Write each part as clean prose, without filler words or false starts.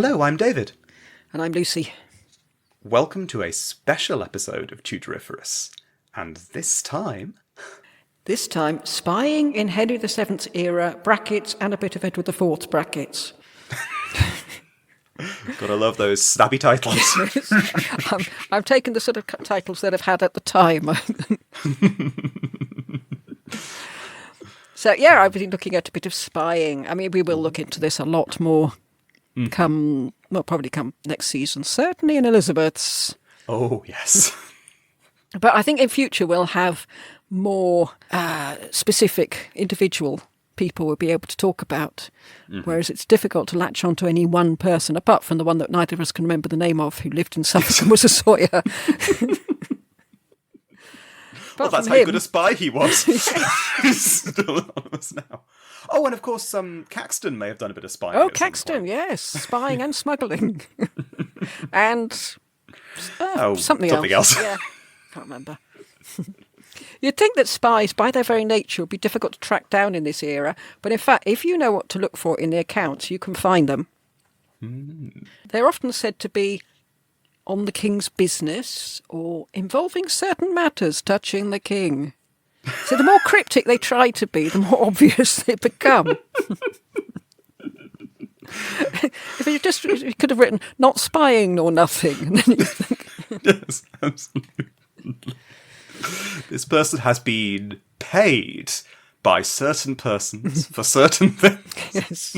Hello, I'm David. And I'm Lucy. Welcome to a special episode of Tutoriferous. And this time, spying in Henry VII's era, brackets, and a bit of Edward IV's brackets. gotta love those snappy titles. I've taken the sort of titles that I've had at the time. So, yeah, I've been looking at a bit of spying. I mean, we will look into this a lot more probably come next season, certainly in Elizabeth's. Oh, yes. But I think in future we'll have more specific individual people we'll be able to talk about, whereas it's difficult to latch on to any one person, apart from the one that neither of us can remember the name of, who lived in Suffolk and was a sawyer. Well, that's how good a spy he was. He's still anonymous now. Oh, and of course, Caxton may have done a bit of spying. Oh, Caxton, yes. Spying and smuggling. And something else. Yeah, can't remember. You'd think that spies, by their very nature, would be difficult to track down in this era. But in fact, if you know what to look for in the accounts, you can find them. They're often said to be on the king's business or involving certain matters touching the king. So the more cryptic they try to be, the more obvious they become. If you could have written, not spying nor nothing. And then you think... Yes, absolutely. This person has been paid by certain persons for certain things. Yes.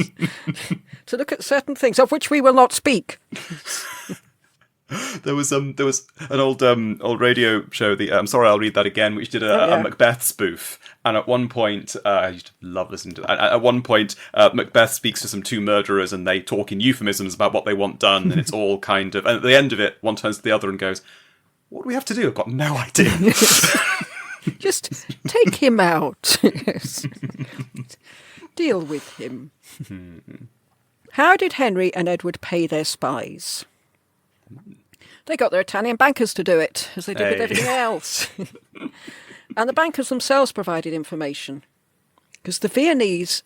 To look at certain things, of which we will not speak. There was an old radio show. I'm sorry, I'll read that again. Which did a Macbeth spoof, and at one point, I used to love listening to that. At one point, Macbeth speaks to some two murderers, and they talk in euphemisms about what they want done, and it's all kind of. And at the end of it, one turns to the other and goes, "What do we have to do? I've got no idea." Just take him out. Yes. Deal with him. How did Henry and Edward pay their spies? They got their Italian bankers to do it, as they did with everything else. And the bankers themselves provided information. Because the Venetian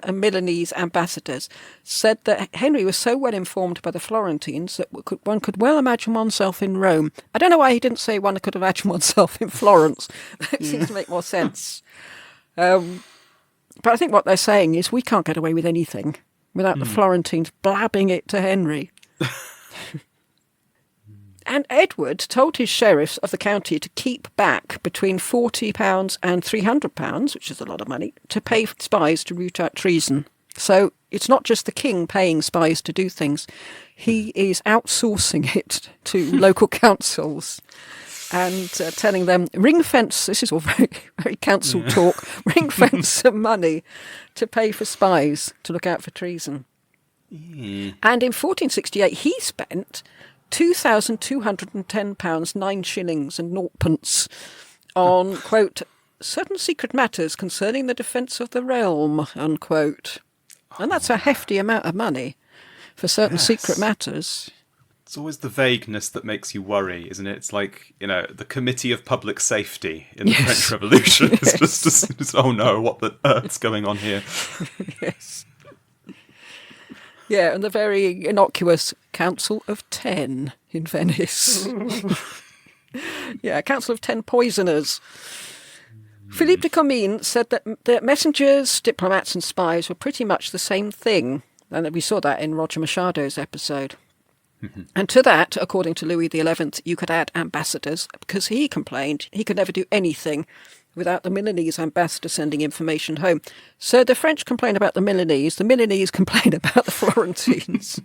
and Milanese ambassadors said that Henry was so well informed by the Florentines that one could well imagine oneself in Rome. I don't know why he didn't say one could imagine oneself in Florence. That seems to make more sense. But I think what they're saying is we can't get away with anything without the Florentines blabbing it to Henry. And Edward told his sheriffs of the county to keep back between £40 and £300, which is a lot of money, to pay spies to root out treason. So it's not just the king paying spies to do things. He is outsourcing it to local councils and telling them, ring fence, this is all very, very council talk, ring fence some money to pay for spies to look out for treason. And in 1468, he spent £2,210, 9 shillings and 0p on, quote, certain secret matters concerning the defence of the realm, unquote. And that's a hefty amount of money for certain secret matters. It's always the vagueness that makes you worry, isn't it? It's like, the Committee of Public Safety in the French Revolution. It's just, oh no, what the earth's going on here? Yes. Yeah, and the very innocuous Council of 10 in Venice. Yeah, Council of 10 poisoners. Philippe de Comines said that the messengers, diplomats and spies were pretty much the same thing. And we saw that in Roger Machado's episode. And to that, according to Louis XI, you could add ambassadors, because he complained he could never do anything without the Milanese ambassador sending information home. So the French complain about the Milanese complain about the Florentines.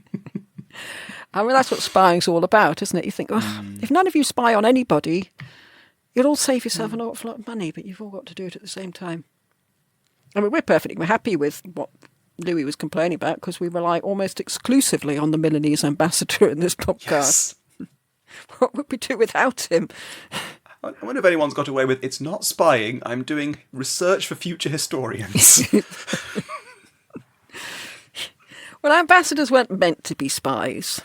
I mean, that's what spying's all about, isn't it? You think, if none of you spy on anybody, you'll all save yourself an awful lot of money, but you've all got to do it at the same time. I mean, we're happy with what Louis was complaining about, because we rely almost exclusively on the Milanese ambassador in this podcast. Yes. What would we do without him? I wonder if anyone's got away with, it's not spying, I'm doing research for future historians. Well, ambassadors weren't meant to be spies,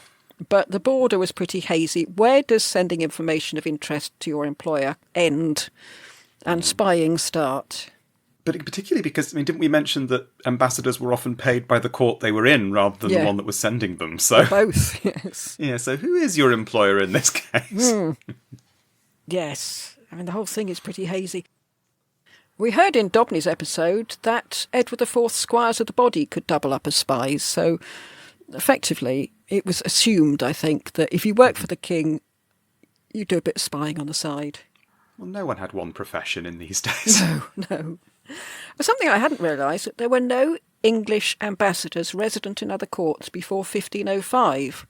but the border was pretty hazy. Where does sending information of interest to your employer end and spying start? But particularly because, didn't we mention that ambassadors were often paid by the court they were in rather than the one that was sending them? So both, yes. Yeah, so who is your employer in this case? Yes, the whole thing is pretty hazy. We heard in Dobney's episode that Edward IV's squires of the body could double up as spies, so effectively it was assumed, I think, that if you work for the king, you do a bit of spying on the side. Well, no one had one profession in these days. No. Something I hadn't realised, that there were no English ambassadors resident in other courts before 1505.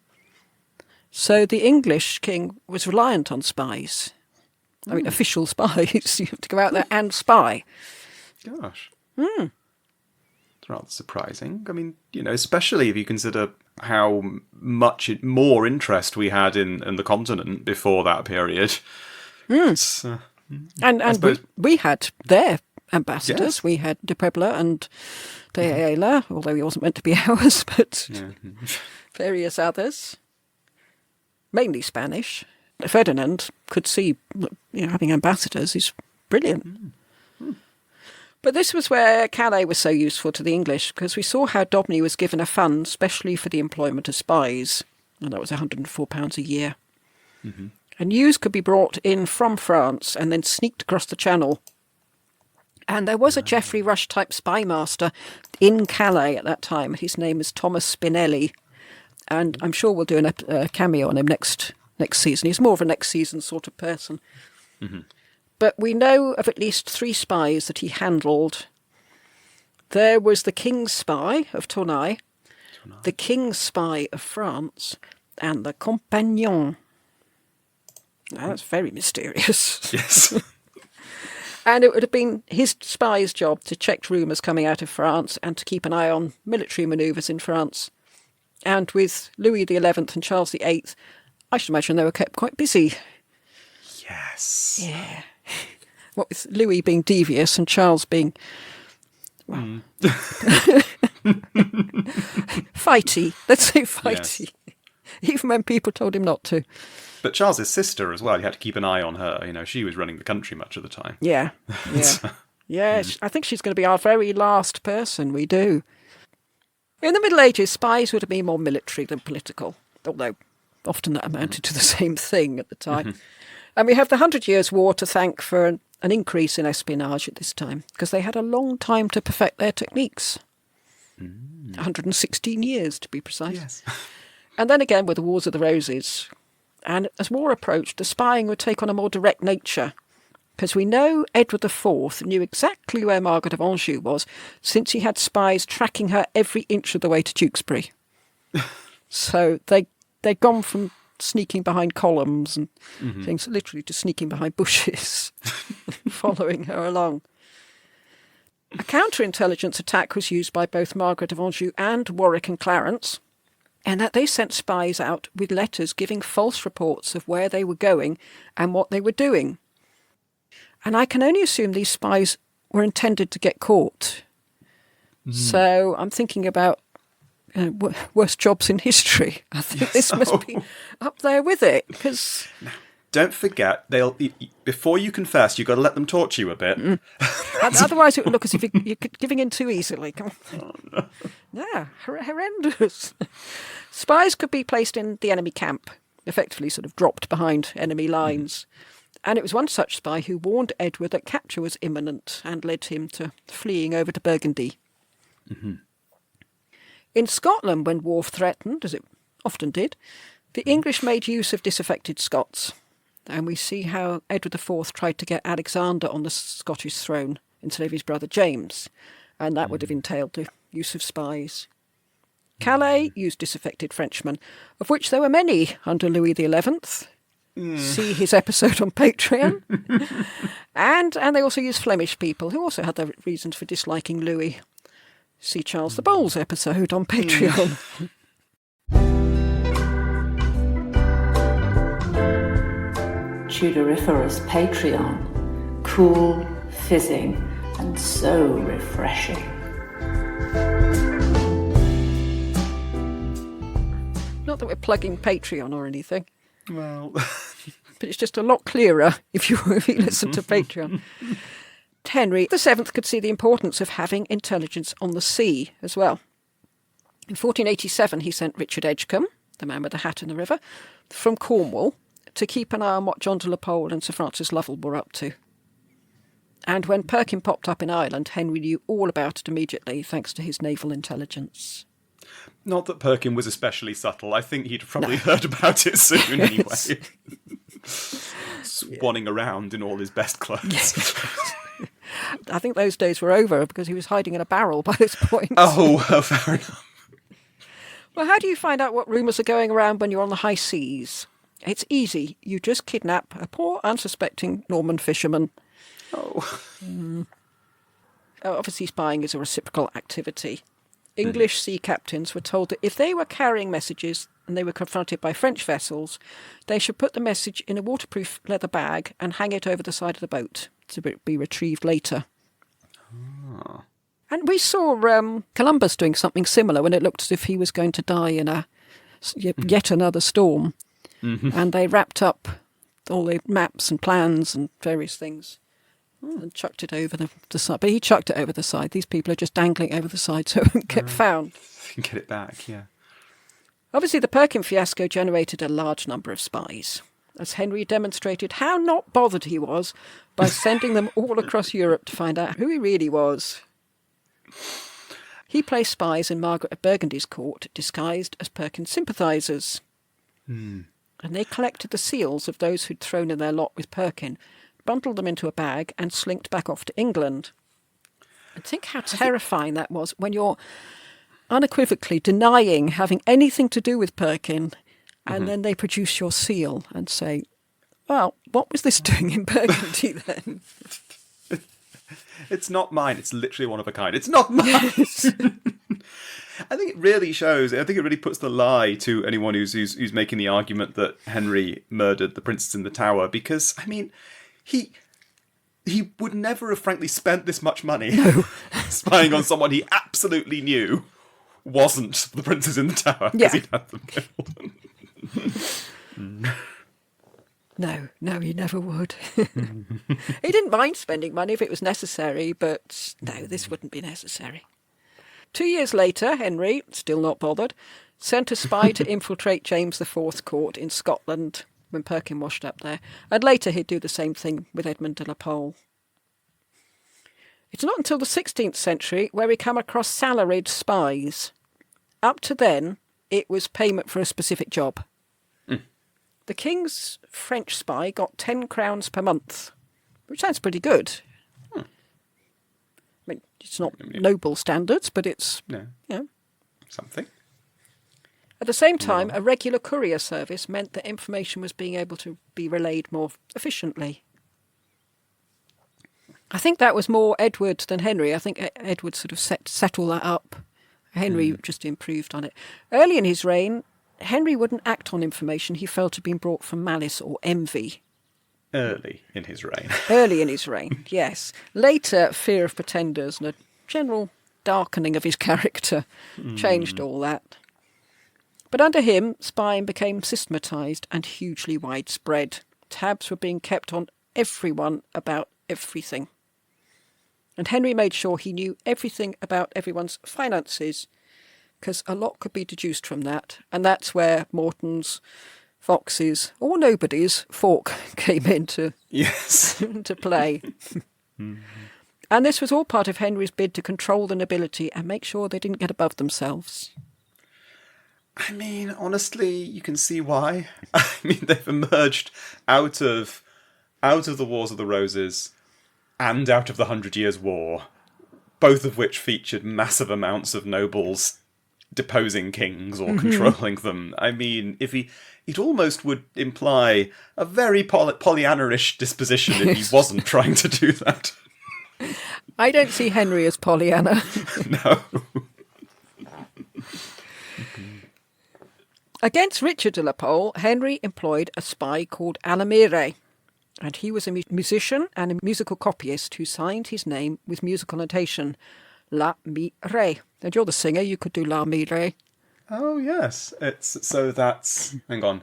So the English king was reliant on spies. Official spies. You have to go out there and spy. Gosh. It's rather surprising. Especially if you consider how much more interest we had in the continent before that period. And we had their ambassadors. Yes. We had de Puebla and de Ayala, although he wasn't meant to be ours, but various others. Mainly Spanish. Ferdinand could see, having ambassadors is brilliant. But this was where Calais was so useful to the English, because we saw how Dobney was given a fund specially for the employment of spies, and that was £104 a year. Mm-hmm. And news could be brought in from France and then sneaked across the Channel. And there was a Geoffrey Rush-type spy master in Calais at that time. His name is Thomas Spinelli, and I'm sure we'll do a cameo on him next season. He's more of a next season sort of person. Mm-hmm. But we know of at least 3 spies that he handled. There was the King's Spy of Tournai, the King's Spy of France, and the Compagnon. Now, that's very mysterious. Yes. And it would have been his spy's job to check rumours coming out of France and to keep an eye on military manoeuvres in France. And with Louis XI and Charles VIII, I should imagine they were kept quite busy. Yes. Yeah. What with Louis being devious and Charles being fighty. Let's say fighty. Yes. Even when people told him not to. But Charles's sister as well, you had to keep an eye on her. She was running the country much of the time. Yeah. Yeah, I think she's going to be our very last person we do. In the Middle Ages, spies would have been more military than political, although often that amounted to the same thing at the time. Mm-hmm. And we have the 100 Years' War to thank for an increase in espionage at this time, because they had a long time to perfect their techniques. 116 years, to be precise. Yes. And then again with the Wars of the Roses. And as war approached, the spying would take on a more direct nature, because we know Edward IV knew exactly where Margaret of Anjou was, since he had spies tracking her every inch of the way to Tewkesbury. So they'd gone from sneaking behind columns and things, literally to sneaking behind bushes, following her along. A counterintelligence attack was used by both Margaret of Anjou and Warwick and Clarence, and that they sent spies out with letters giving false reports of where they were going and what they were doing. And I can only assume these spies were intended to get caught. So I'm thinking about worst jobs in history. I think this must be up there with it, because don't forget, before you confess, you've got to let them torture you a bit. Otherwise, it would look as if you're giving in too easily. Come on. Oh, no. Yeah, horrendous. Spies could be placed in the enemy camp, effectively sort of dropped behind enemy lines. And it was one such spy who warned Edward that capture was imminent and led him to fleeing over to Burgundy. Mm-hmm. In Scotland, when war threatened, as it often did, the English made use of disaffected Scots. And we see how Edward IV tried to get Alexander on the Scottish throne instead of his brother James. And that would have entailed the use of spies. Calais used disaffected Frenchmen, of which there were many under Louis XI. See his episode on Patreon. and they also used Flemish people, who also had their reasons for disliking Louis. See Charles the Bold's episode on Patreon. Tudoriferous Patreon. Cool, fizzing, and so refreshing. Not that we're plugging Patreon or anything. Well... but it's just a lot clearer if you listen to Patreon. Henry VII could see the importance of having intelligence on the sea as well. In 1487, he sent Richard Edgecombe, the man with the hat in the river, from Cornwall to keep an eye on what John de la Pole and Sir Francis Lovell were up to. And when Perkin popped up in Ireland, Henry knew all about it immediately, thanks to his naval intelligence. Not that Perkin was especially subtle. I think he'd probably heard about it soon anyway. Swanning around in all his best clothes. I think those days were over because he was hiding in a barrel by this point. Oh, fair enough. Well, how do you find out what rumours are going around when you're on the high seas? It's easy. You just kidnap a poor, unsuspecting Norman fisherman. Oh. Obviously, spying is a reciprocal activity. English sea captains were told that if they were carrying messages and they were confronted by French vessels, they should put the message in a waterproof leather bag and hang it over the side of the boat to be retrieved later. Oh. And we saw Columbus doing something similar when it looked as if he was going to die in yet another storm. Mm-hmm. And they wrapped up all the maps and plans and various things and chucked it over the side. But he chucked it over the side. These people are just dangling over the side so it won't get found. Get it back, yeah. Obviously, the Perkin fiasco generated a large number of spies, as Henry demonstrated how not bothered he was by sending them all across Europe to find out who he really was. He placed spies in Margaret of Burgundy's court, disguised as Perkin's sympathisers. And they collected the seals of those who'd thrown in their lot with Perkin, bundled them into a bag and slinked back off to England. And think how terrifying that was when you're unequivocally denying having anything to do with Perkin, and then they produce your seal and say, well, what was this doing in Burgundy then? It's not mine. It's literally one of a kind. It's not mine. Yes. I think it really shows. I think it really puts the lie to anyone who's making the argument that Henry murdered the princes in the Tower, because I mean, he would never have frankly spent this much money spying on someone he absolutely knew wasn't the princes in the Tower because he'd had them killed. No, he never would. He didn't mind spending money if it was necessary, but no, this wouldn't be necessary. 2 years later, Henry, still not bothered, sent a spy to infiltrate James IV's court in Scotland when Perkin washed up there, and later he'd do the same thing with Edmund de la Pole. It's not until the 16th century where we come across salaried spies. Up to then, it was payment for a specific job. The king's French spy got 10 crowns per month, which sounds pretty good. I mean, it's not noble standards, but it's Something. At the same time, a regular courier service meant that information was being able to be relayed more efficiently. I think that was more Edward than Henry. I think Edward sort of set all that up. Henry just improved on it. Early in his reign, Henry wouldn't act on information he felt had been brought from malice or envy. Early in his reign. Early in his reign, yes. Later, fear of pretenders and a general darkening of his character changed all that. But under him, spying became systematised and hugely widespread. Tabs were being kept on everyone about everything. And Henry made sure he knew everything about everyone's finances, because a lot could be deduced from that. And that's where Morton's, Fox's, or nobody's fork came into to play. And this was all part of Henry's bid to control the nobility and make sure they didn't get above themselves. I mean, honestly, you can see why. I mean, they've emerged out of the Wars of the Roses and out of the 100 Years' War, both of which featured massive amounts of nobles deposing kings or controlling them. I mean, it almost would imply a very Pollyanna-ish disposition if he wasn't trying to do that. I don't see Henry as Pollyanna. No. Against Richard de la Pole, Henry employed a spy called Alamire, and he was a musician and a musical copyist who signed his name with musical notation, La Mire. And you're the singer, you could do La Mire. Oh, yes. Hang on.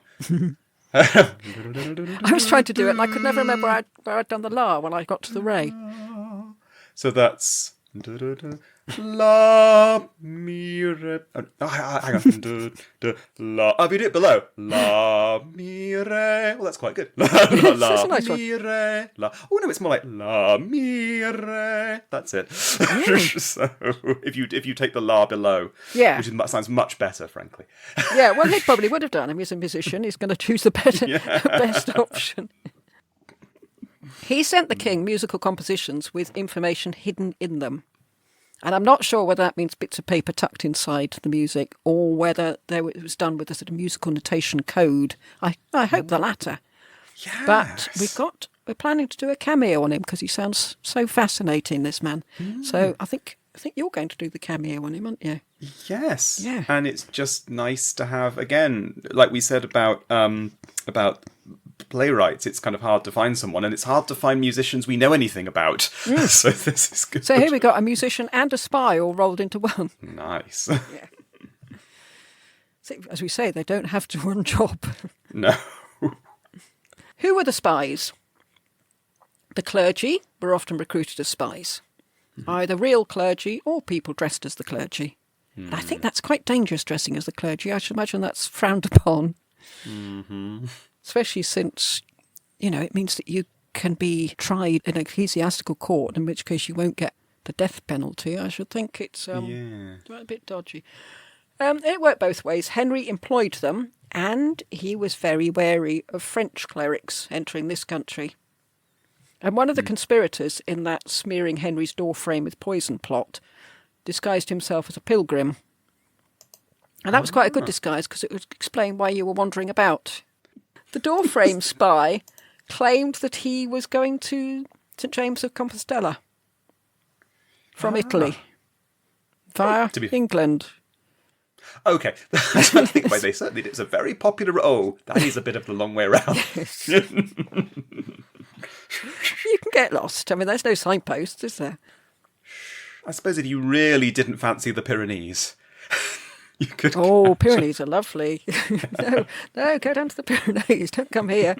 I was trying to do it and I could never remember where I'd done the La when I got to the Re. So that's La mi re. Oh, hang on. La. Oh, we do it below. La mi re. Well, that's quite good. La That's a nice one. mi re. La. Oh no, it's more like la mi re. That's it. So if you take the la below, Yeah. which sounds much better, frankly. Yeah, well, he probably would have done. I mean, he's a musician. He's going to choose the best option. He sent the king musical compositions with information hidden in them. And I'm not sure whether that means bits of paper tucked inside the music or whether it was done with a sort of musical notation code. I hope the latter. Yes. But we're planning to do a cameo on him because he sounds so fascinating, this man. So I think you're going to do the cameo on him, aren't you? Yes. Yeah. And it's just nice to have, again, like we said about playwrights, it's kind of hard to find someone, and it's hard to find musicians we know anything about. So this is good. So here we got a musician and a spy all rolled into one. Nice. Yeah. So, as we say, they don't have to run job. No. Who were the spies? The clergy were often recruited as spies. Either real clergy or people dressed as the clergy. And I think that's quite dangerous, dressing as the clergy. I should imagine that's frowned upon. Mm-hmm. Especially since, it means that you can be tried in an ecclesiastical court, in which case you won't get the death penalty. I should think it's a bit dodgy. It worked both ways. Henry employed them, and he was very wary of French clerics entering this country. And one of the conspirators in that smearing Henry's doorframe with poison plot disguised himself as a pilgrim. And that was quite a good disguise because it would explain why you were wandering about. The doorframe spy claimed that he was going to St. James of Compostela from Italy via England. Okay. I think they certainly did. It's a very popular... Oh, that is a bit of the long way around. Yes. You can get lost. I mean, there's no signposts, is there? I suppose if you really didn't fancy the Pyrenees... You could Pyrenees are lovely. No, go down to the Pyrenees. Don't come here.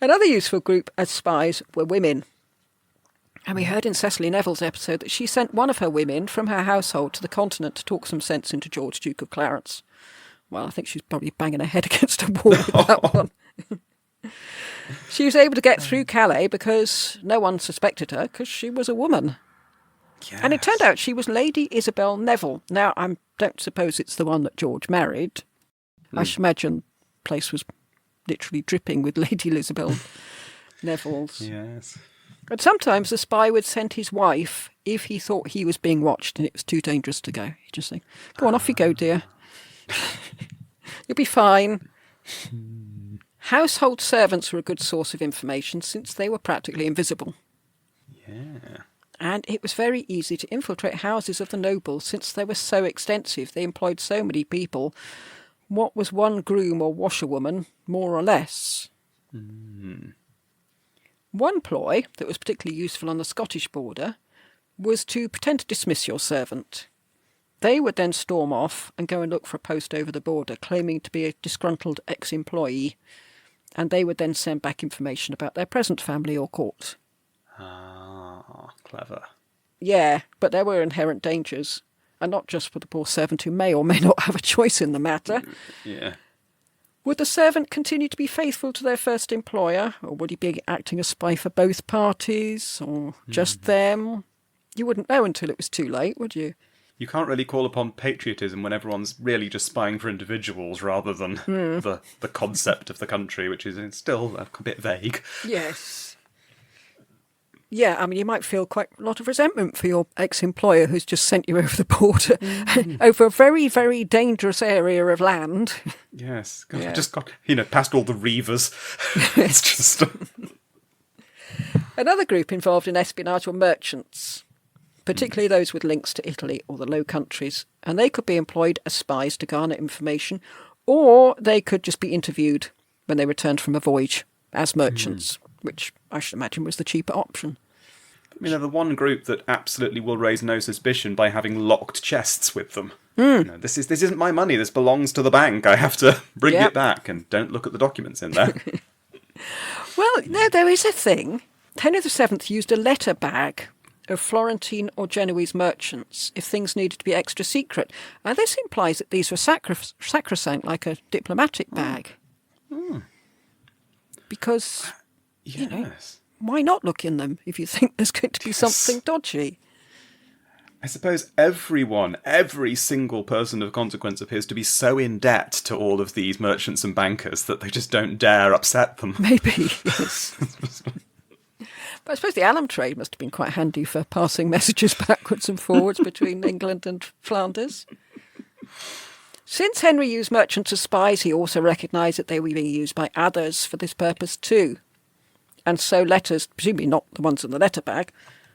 Another useful group as spies were women. And we heard in Cecily Neville's episode that she sent one of her women from her household to the continent to talk some sense into George, Duke of Clarence. Well, I think she's probably banging her head against a wall with that one. She was able to get through Calais because no one suspected her because she was a woman. Yes. And it turned out she was Lady Isabel Neville. Now, I don't suppose it's the one that George married. I should imagine the place was literally dripping with Lady Isabel Neville's. Yes. But sometimes the spy would send his wife if he thought he was being watched and it was too dangerous to go. He'd just say, go on, off you go, dear. You'll be fine. Household servants were a good source of information since they were practically invisible. Yeah. And it was very easy to infiltrate houses of the nobles since they were so extensive. They employed so many people. What was one groom or washerwoman, more or less? One ploy that was particularly useful on the Scottish border was to pretend to dismiss your servant. They would then storm off and go and look for a post over the border, claiming to be a disgruntled ex-employee. And they would then send back information about their present family or court. Clever. Yeah, but there were inherent dangers, and not just for the poor servant who may or may not have a choice in the matter. Yeah. Would the servant continue to be faithful to their first employer, or would he be acting as spy for both parties, or just them? You wouldn't know until it was too late, would you? You can't really call upon patriotism when everyone's really just spying for individuals rather than the concept of the country, which is still a bit vague. Yes. Yeah, I mean, you might feel quite a lot of resentment for your ex-employer who's just sent you over the border, over a very, very dangerous area of land. Yes, God, just got, past all the reavers. It's just... Another group involved in espionage were merchants, particularly those with links to Italy or the Low Countries, and they could be employed as spies to garner information, or they could just be interviewed when they returned from a voyage as merchants, which I should imagine was the cheaper option. The one group that absolutely will raise no suspicion by having locked chests with them. This isn't my money. This belongs to the bank. I have to bring it back, and don't look at the documents in there. Well, no, there is a thing. Henry VII used a letter bag of Florentine or Genoese merchants if things needed to be extra secret. And this implies that these were sacrosanct, like a diplomatic bag. Because, Yes. why not look in them if you think there's going to be something dodgy? I suppose every single person of consequence appears to be so in debt to all of these merchants and bankers that they just don't dare upset them. Maybe, yes. But I suppose the alum trade must have been quite handy for passing messages backwards and forwards between England and Flanders. Since Henry used merchants as spies, he also recognised that they were being used by others for this purpose too. And so letters, presumably not the ones in the letter bag,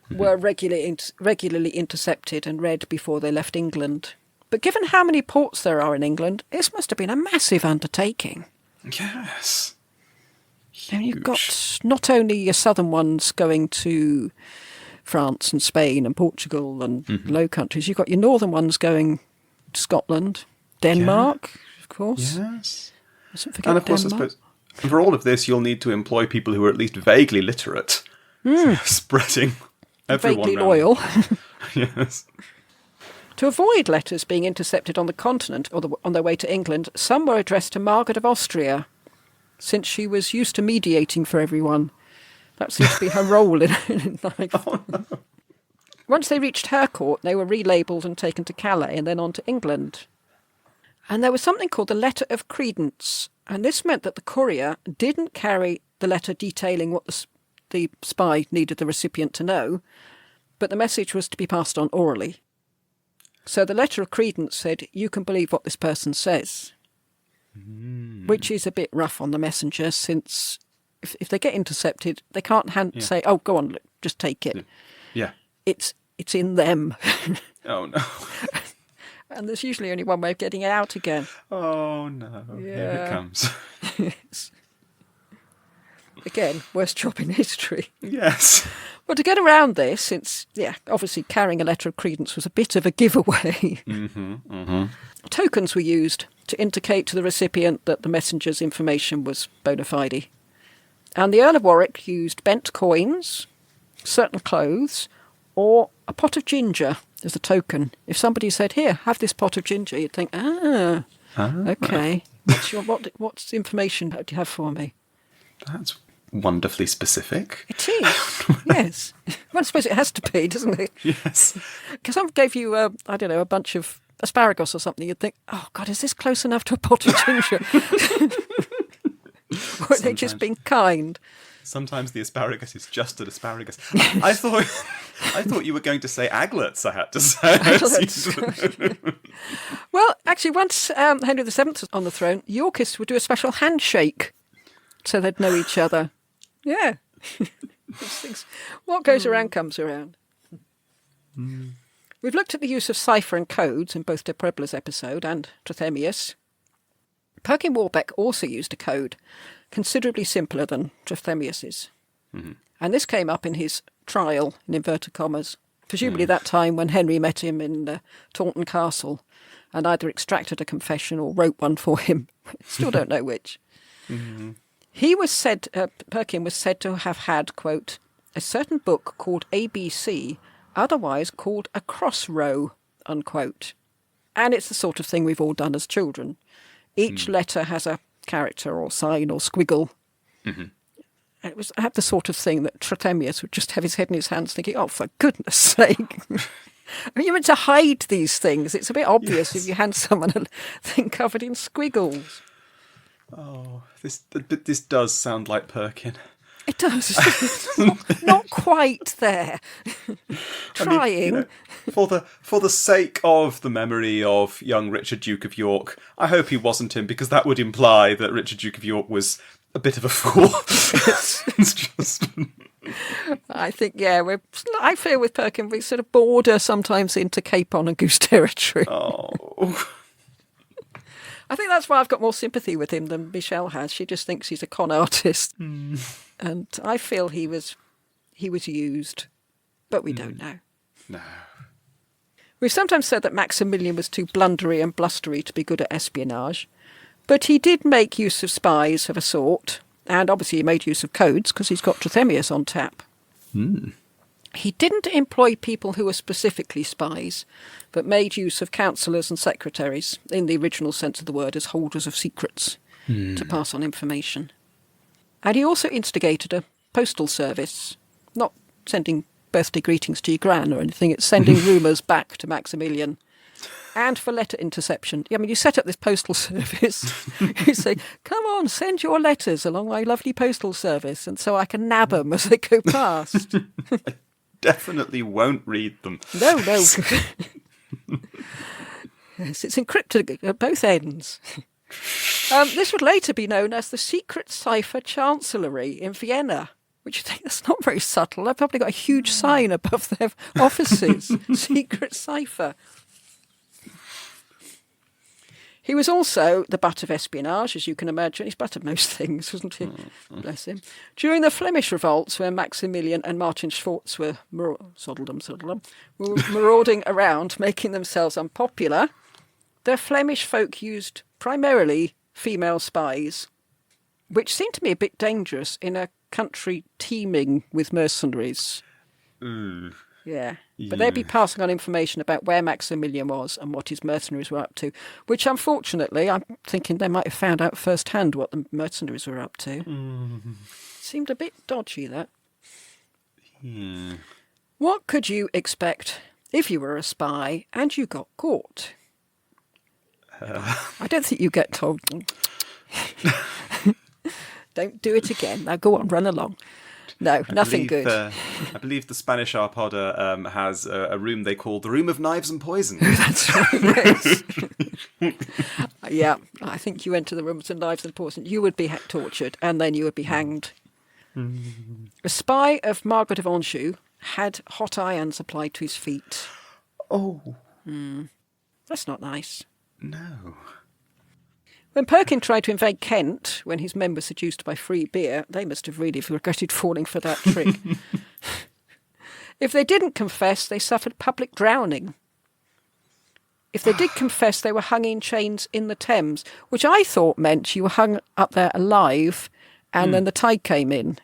were regularly intercepted and read before they left England. But given how many ports there are in England, this must have been a massive undertaking. Yes. And you've got not only your southern ones going to France and Spain and Portugal and Low Countries, you've got your northern ones going to Scotland, Denmark, of course. Yes. Mustn't forget And of course, Denmark. I suppose, for all of this, you'll need to employ people who are at least vaguely literate. So spreading everyone Vaguely round. loyal. Yes. To avoid letters being intercepted on the continent or on their way to England, some were addressed to Margaret of Austria, since she was used to mediating for everyone. That seems to be her role in life. Oh, no. Once they reached her court, they were relabelled and taken to Calais and then on to England. And there was something called the letter of credence, and this meant that the courier didn't carry the letter detailing what the spy needed the recipient to know, but the message was to be passed on orally. So the letter of credence said, you can believe what this person says, which is a bit rough on the messenger, since if they get intercepted, they can't say, oh, go on, look, just take it. Yeah. It's in them. Oh, no. And there's usually only one way of getting it out again. Oh, no. Here it comes. Yes. Again, worst job in history. Yes. Well, to get around this, since, obviously carrying a letter of credence was a bit of a giveaway, tokens were used to indicate to the recipient that the messenger's information was bona fide. And the Earl of Warwick used bent coins, certain clothes, or a pot of ginger as a token. If somebody said, here, have this pot of ginger, you'd think, okay. What's information do you have for me? That's wonderfully specific. It is, yes. Well, I suppose it has to be, doesn't it? Yes. Because someone gave you, a bunch of asparagus or something, you'd think, oh, God, is this close enough to a pot of ginger? Or are they just being kind? Sometimes the asparagus is just an asparagus. I thought you were going to say aglets, I had to say. Well, actually, once Henry VII was on the throne, Yorkists would do a special handshake so they'd know each other. Yeah. What goes around comes around. We've looked at the use of cipher and codes in both de Puebla's episode and Trithemius. Perkin Warbeck also used a code, considerably simpler than Trithemius's. And this came up in his trial, in inverted commas, presumably that time when Henry met him in Taunton Castle and either extracted a confession or wrote one for him. Still don't know which. He was said, Perkin was said to have had, quote, a certain book called ABC, otherwise called a crossrow, unquote. And it's the sort of thing we've all done as children. Each letter has a character or sign or squiggle. It was the sort of thing that Trithemius would just have his head in his hands thinking, oh, for goodness sake. I mean, you're meant to hide these things. It's a bit obvious if you hand someone a thing covered in squiggles. Oh, this does sound like Perkin. It does. Not quite there. Trying. I mean, for the sake of the memory of young Richard, Duke of York, I hope he wasn't him, because that would imply that Richard, Duke of York, was a bit of a fool. It's just... I think, I feel with Perkin we sort of border sometimes into capon and goose territory. Oh. I think that's why I've got more sympathy with him than Michelle has. She just thinks he's a con artist. And I feel he was used, but we don't know. No. We've sometimes said that Maximilian was too blundery and blustery to be good at espionage, but he did make use of spies of a sort, and obviously he made use of codes because he's got Trithemius on tap. He didn't employ people who were specifically spies, but made use of counsellors and secretaries, in the original sense of the word, as holders of secrets, to pass on information. And he also instigated a postal service, not sending birthday greetings to your gran or anything, it's sending rumours back to Maximilian. And for letter interception. I mean, you set up this postal service. You say, come on, send your letters along my lovely postal service, and so I can nab them as they go past. I definitely won't read them. No. Yes, it's encrypted at both ends. This would later be known as the Secret Cipher Chancellery in Vienna, which I think that's not very subtle. They've probably got a huge sign above their offices. Secret Cipher. He was also the butt of espionage, as you can imagine. He's butt of most things, wasn't he? Bless him. During the Flemish revolts, where Maximilian and Martin Schwartz were marauding around, making themselves unpopular, the Flemish folk used primarily female spies, which seemed to me a bit dangerous in a country teeming with mercenaries. Yeah. But they'd be passing on information about where Maximilian was and what his mercenaries were up to, which unfortunately, I'm thinking they might have found out firsthand what the mercenaries were up to. Seemed a bit dodgy, that. What could you expect if you were a spy and you got caught? I don't think you get told, don't do it again. Now go on, run along. No, nothing good. I believe the Spanish Armada has a room they call the Room of Knives and Poison. That's right, yes. Yeah, I think you enter the Room of Knives and Poison. You would be tortured and then you would be hanged. A spy of Margaret of Anjou had hot irons applied to his feet. Oh. That's not nice. No. When Perkin tried to invade Kent, when his men were seduced by free beer, they must have really regretted falling for that trick. If they didn't confess, they suffered public drowning. If they did confess, they were hung in chains in the Thames, which I thought meant you were hung up there alive and then the tide came in.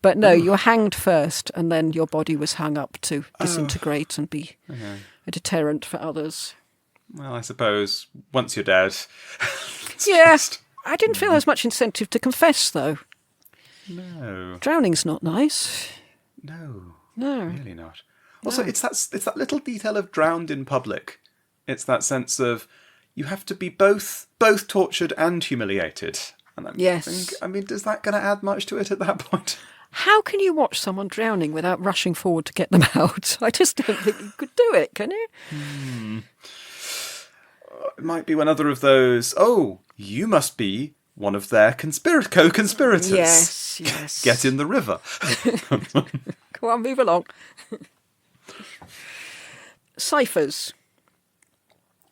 But no, you were hanged first and then your body was hung up to disintegrate and be a deterrent for others. Well, I suppose once you're dead... Yeah, I didn't feel there was much incentive to confess, though. No. Drowning's not nice. No. No. Really not. Also, it's that little detail of drowned in public. It's that sense of you have to be both tortured and humiliated. And yes. I mean, is that going to add much to it at that point? How can you watch someone drowning without rushing forward to get them out? I just don't think you could do it, can you? It might be one other of those, you must be one of their co-conspirators. Yes. Get in the river. Go on, move along. Ciphers.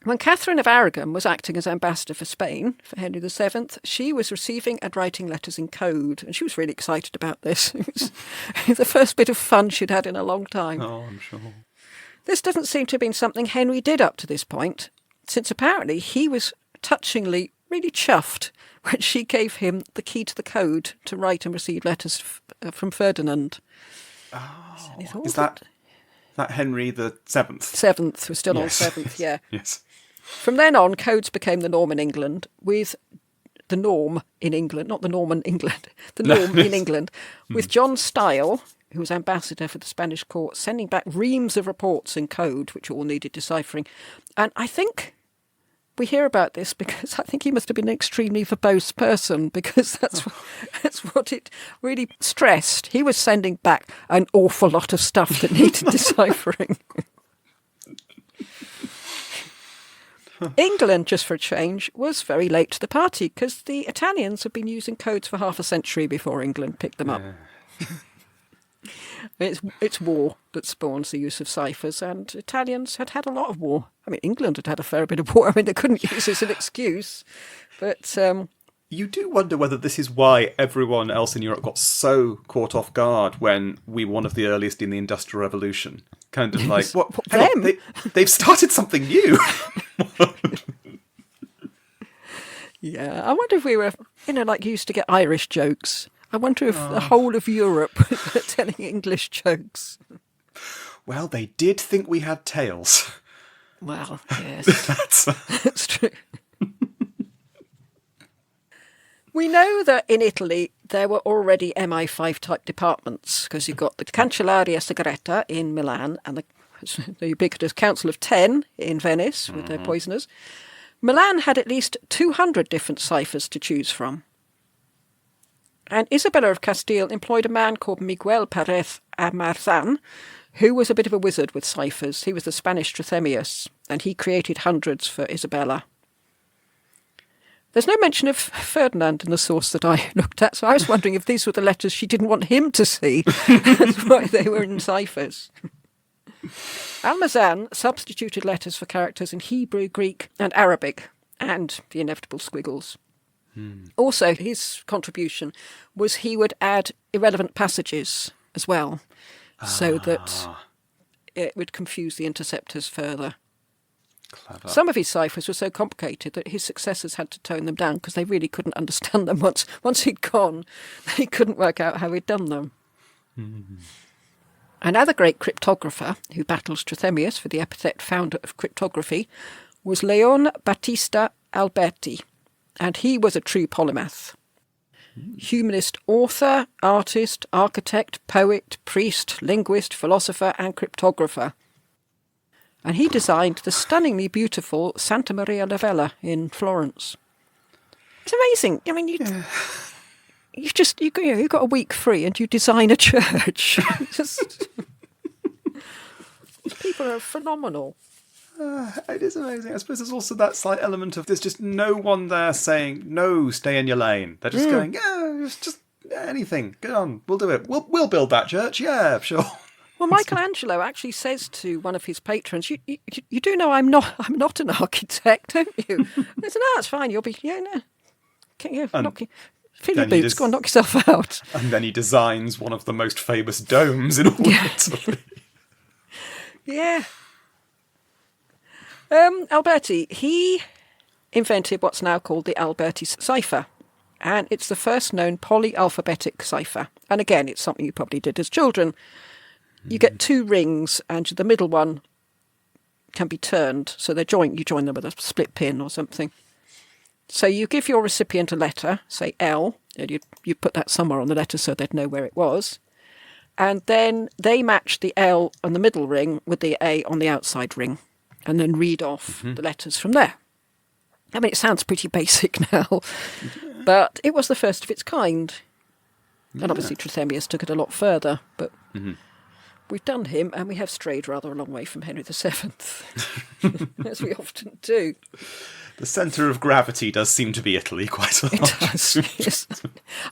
When Catherine of Aragon was acting as ambassador for Spain, for Henry VII, she was receiving and writing letters in code, and she was really excited about this. It was the first bit of fun she'd had in a long time. Oh, I'm sure. This doesn't seem to have been something Henry did up to this point, since apparently he was touchingly really chuffed when she gave him the key to the code to write and receive letters from Ferdinand. Oh, thought, is that Henry the Seventh? Seventh, we're still on seventh, yeah. Yes. From then on, codes became the norm in England, with the norm in England, not the Norman England, the norm in England, with John Style, who was ambassador for the Spanish court, sending back reams of reports in code, which all needed deciphering. And I think we hear about this because I think he must have been an extremely verbose person, because that's what it really stressed. He was sending back an awful lot of stuff that needed deciphering. England, just for a change, was very late to the party because the Italians had been using codes for half a century before England picked them up. It's war that spawns the use of ciphers, and Italians had had a lot of war. I mean, England had a fair bit of war. I mean, they couldn't use it as an excuse. But you do wonder whether this is why everyone else in Europe got so caught off guard when we were one of the earliest in the Industrial Revolution. Kind of like, what them? They've started something new. Yeah, I wonder if we were, used to get Irish jokes. I wonder if the whole of Europe was telling English jokes. Well, they did think we had tails. Well, yes. That's true. We know that in Italy there were already MI5 type departments, because you've got the Cancellaria Segreta in Milan and the ubiquitous Council of 10 in Venice with their poisoners. Milan had at least 200 different ciphers to choose from. And Isabella of Castile employed a man called Miguel Perez Amarzan, who was a bit of a wizard with ciphers. He was the Spanish Trithemius, and he created hundreds for Isabella. There's no mention of Ferdinand in the source that I looked at, so I was wondering if these were the letters she didn't want him to see. That's why they were in ciphers. Almazan substituted letters for characters in Hebrew, Greek and Arabic, and the inevitable squiggles. Also, his contribution was he would add irrelevant passages as well, so that it would confuse the interceptors further. Clever. Some of his ciphers were so complicated that his successors had to tone them down because they really couldn't understand them. Once he'd gone, they couldn't work out how he'd done them. Another great cryptographer who battles Trithemius for the epithet founder of cryptography was Leon Battista Alberti, and he was a true polymath. Humanist author, artist, architect, poet, priest, linguist, philosopher and cryptographer. And he designed the stunningly beautiful Santa Maria la Vella in Florence. It's amazing. I mean, you've got a week free and you design a church. People are phenomenal. It is amazing. I suppose there's also that slight element of there's just no one there saying, no, stay in your lane. They're just going, yeah, just anything. Get on, we'll do it. We'll build that church. Yeah, sure. Well, Michelangelo actually says to one of his patrons, "You do know I'm not an architect, don't you?" I said, "No, it's fine. You'll be Philip, go and knock yourself out." And then he designs one of the most famous domes in all of Italy. Yeah. Alberti, he invented what's now called the Alberti cipher, and it's the first known polyalphabetic cipher. And again, it's something you probably did as children. You get two rings, and the middle one can be turned, so they're joined. You join them with a split pin or something. So you give your recipient a letter, say L, and you put that somewhere on the letter so they'd know where it was, and then they match the L on the middle ring with the A on the outside ring, and then read off the letters from there. I mean, it sounds pretty basic now, but it was the first of its kind. And obviously Trithemius took it a lot further, but... We've done him, and we have strayed rather a long way from Henry VII, as we often do. The centre of gravity does seem to be Italy quite a lot. It does, yes.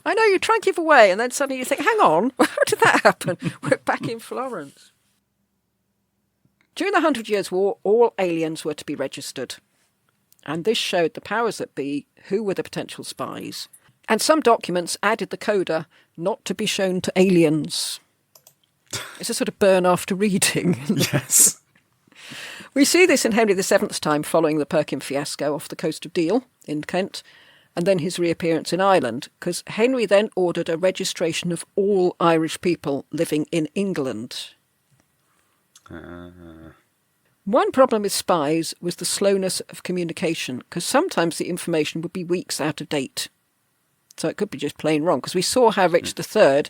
I know, you try and give away, and then suddenly you think, hang on, how did that happen? We're back in Florence. During the 100 Years' War, all aliens were to be registered. And this showed the powers that be who were the potential spies. And some documents added the coda, not to be shown to aliens. It's a sort of burn after reading. Yes. We see this in Henry VII's time following the Perkin fiasco off the coast of Deal in Kent, and then his reappearance in Ireland, because Henry then ordered a registration of all Irish people living in England. One problem with spies was the slowness of communication, because sometimes the information would be weeks out of date. So it could be just plain wrong, because we saw how Richard III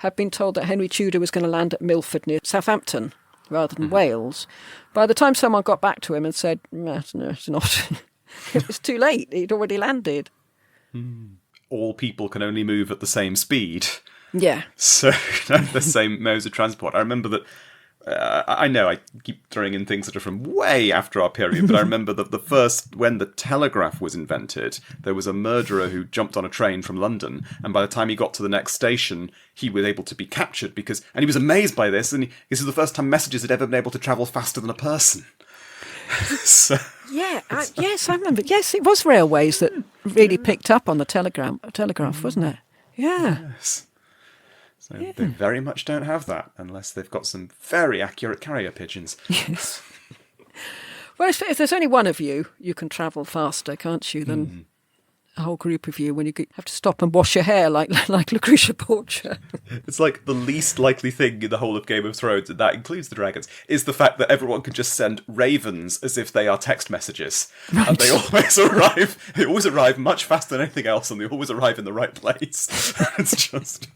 had been told that Henry Tudor was going to land at Milford near Southampton rather than Wales. By the time someone got back to him and said, no, it's not, it was too late. He'd already landed. All people can only move at the same speed. Yeah. So, the same modes of transport. I remember that, I know I keep throwing in things that are from way after our period, but I remember that when the telegraph was invented, there was a murderer who jumped on a train from London, and by the time he got to the next station, he was able to be captured and he was amazed by this, and this is the first time messages had ever been able to travel faster than a person. So, yeah, yes, I remember. Yes, it was railways that really picked up on the telegraph, wasn't it? Yeah. Yes. So they very much don't have that, unless they've got some very accurate carrier pigeons. Yes. Well, if there's only one of you, you can travel faster, can't you, than a whole group of you when you have to stop and wash your hair like Lucretia Borgia. It's like the least likely thing in the whole of Game of Thrones, and that includes the dragons, is the fact that everyone can just send ravens as if they are text messages. Right. And they always arrive much faster than anything else, and they always arrive in the right place. It's just...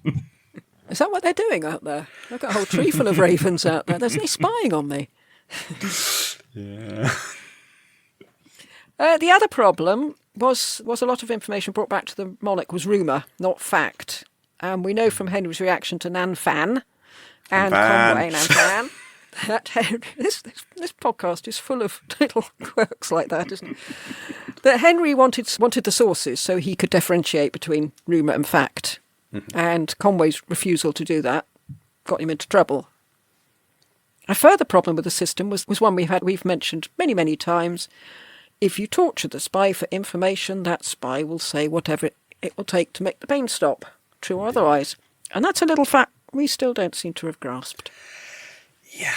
Is that what they're doing out there? I've got a whole tree full of ravens out there. There's no spying on me. Yeah. The other problem was a lot of information brought back to the monarch was rumour, not fact. And we know from Henry's reaction to Nan Fan and Conway Nan Fan that this podcast is full of little quirks like that, isn't it? That Henry wanted the sources so he could differentiate between rumour and fact. Mm-hmm. And Conway's refusal to do that got him into trouble. A further problem with the system was one we've mentioned many, many times. If you torture the spy for information, that spy will say whatever it will take to make the pain stop, true or otherwise. And that's a little fact we still don't seem to have grasped. Yeah.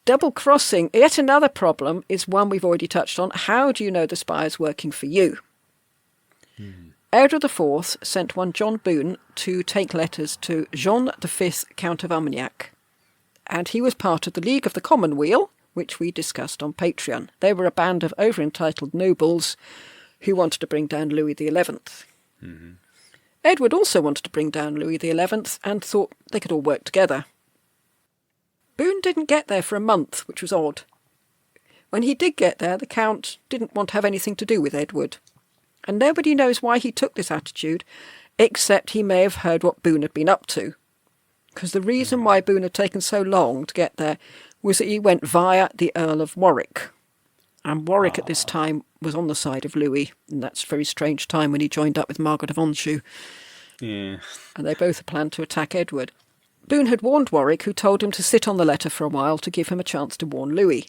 Double-crossing, yet another problem, is one we've already touched on. How do you know the spy is working for you? Edward IV sent one John Boone to take letters to Jean V, Count of Armagnac. And he was part of the League of the Commonweal, which we discussed on Patreon. They were a band of over-entitled nobles who wanted to bring down Louis XI. Mm-hmm. Edward also wanted to bring down Louis XI and thought they could all work together. Boone didn't get there for a month, which was odd. When he did get there, the Count didn't want to have anything to do with Edward. And nobody knows why he took this attitude, except he may have heard what Boone had been up to. Because the reason why Boone had taken so long to get there was that he went via the Earl of Warwick. And Warwick at this time was on the side of Louis, and that's a very strange time when he joined up with Margaret of Anjou. Yeah. And they both had planned to attack Edward. Boone had warned Warwick, who told him to sit on the letter for a while to give him a chance to warn Louis.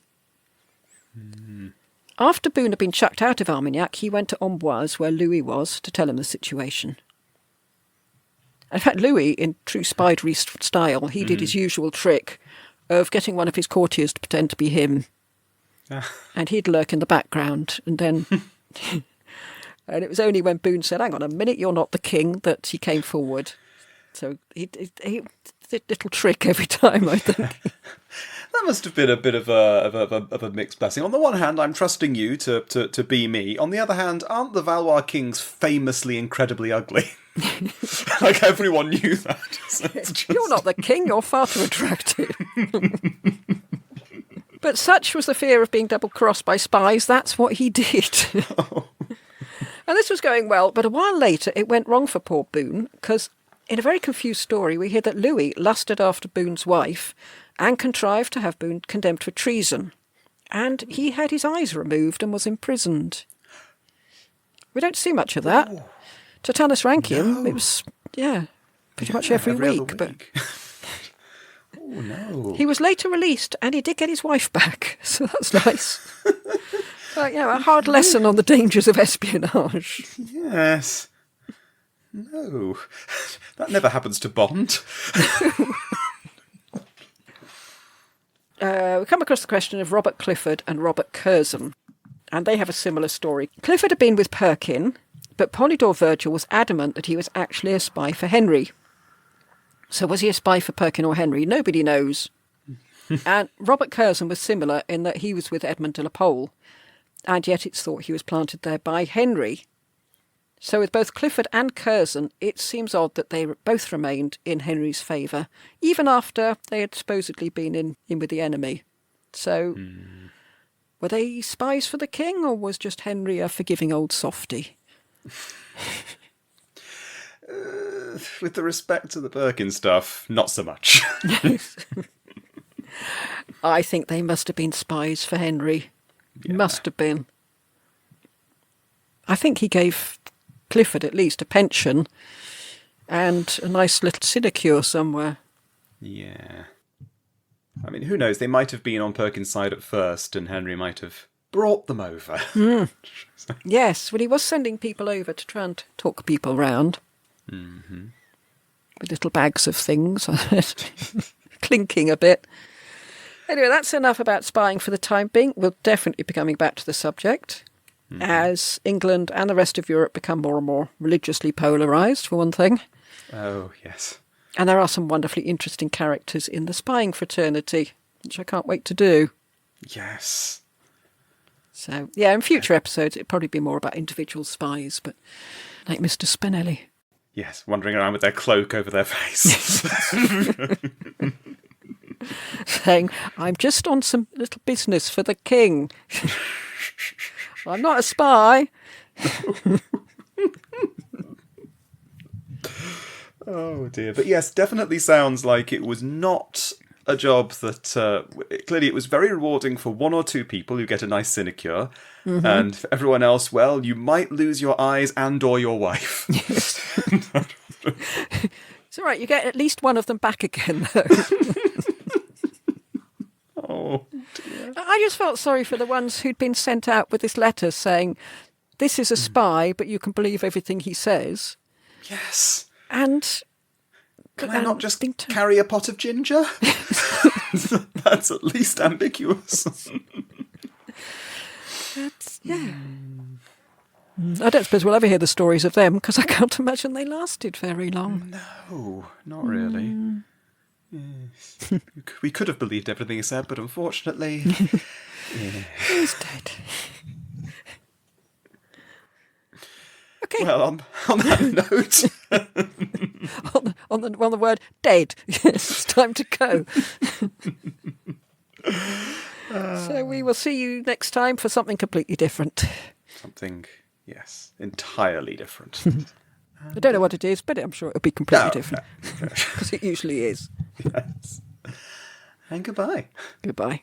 After Boone had been chucked out of Armagnac, he went to Amboise, where Louis was, to tell him the situation. In fact, Louis, in true spidery style, he did his usual trick of getting one of his courtiers to pretend to be him. And he'd lurk in the background, and then... and it was only when Boone said, hang on a minute, you're not the king, that he came forward. So he did a little trick every time, I think. That must have been a bit of a mixed blessing. On the one hand, I'm trusting you to be me. On the other hand, aren't the Valois kings famously incredibly ugly? Like, everyone knew that. So just... You're not the king, you're far too attractive. But such was the fear of being double-crossed by spies, that's what he did. Oh. And this was going well, but a while later it went wrong for poor Boone, because in a very confused story we hear that Louis lusted after Boone's wife and contrived to have Boone condemned for treason. And he had his eyes removed and was imprisoned. We don't see much of that. Oh. Totanus Rankium, it was, pretty much every week. But oh, no. He was later released, and he did get his wife back, so that's nice. A hard lesson on the dangers of espionage. Yes. No. That never happens to Bond. We come across the question of Robert Clifford and Robert Curzon, and they have a similar story. Clifford had been with Perkin, but Polydore Virgil was adamant that he was actually a spy for Henry. So was he a spy for Perkin or Henry? Nobody knows. And Robert Curzon was similar in that he was with Edmund de la Pole, and yet it's thought he was planted there by Henry. So with both Clifford and Curzon, it seems odd that they both remained in Henry's favour, even after they had supposedly been in with the enemy. So, were they spies for the king, or was just Henry a forgiving old softy? With the respect to the Perkin stuff, not so much. I think they must have been spies for Henry. Yeah. Must have been. I think he gave Clifford at least a pension and a nice little sinecure somewhere. Yeah. I mean, who knows? They might have been on Perkin's side at first, and Henry might have brought them over. Yes, well, he was sending people over to try and talk people round. Mm-hmm. With little bags of things, clinking a bit. Anyway, that's enough about spying for the time being. We'll definitely be coming back to the subject. as England and the rest of Europe become more and more religiously polarised, for one thing. Oh, yes. And there are some wonderfully interesting characters in the spying fraternity, which I can't wait to do. Yes. So, yeah, in future episodes, it'd probably be more about individual spies, but like Mr. Spinelli. Yes, wandering around with their cloak over their face. Saying, I'm just on some little business for the king. I'm not a spy. Oh, dear. But yes, definitely sounds like it was not a job that... clearly, it was very rewarding for one or two people who get a nice sinecure. Mm-hmm. And for everyone else, well, you might lose your eyes and or your wife. Yes. It's all right. You get at least one of them back again, though. Oh, dear. I just felt sorry for the ones who'd been sent out with this letter saying, this is a spy, but you can believe everything he says. Yes. And... Can I not just carry a pot of ginger? That's at least ambiguous. Yeah. I don't suppose we'll ever hear the stories of them, because I can't imagine they lasted very long. No, not really. Yes. We could have believed everything he said, but unfortunately... He's dead. Okay. Well, on that note... on the word dead. Yes, it's time to go. So we will see you next time for something completely different. Something, yes, entirely different. I don't know what it is, but I'm sure it'll be completely different. Because it usually is. Yes. And goodbye. Goodbye.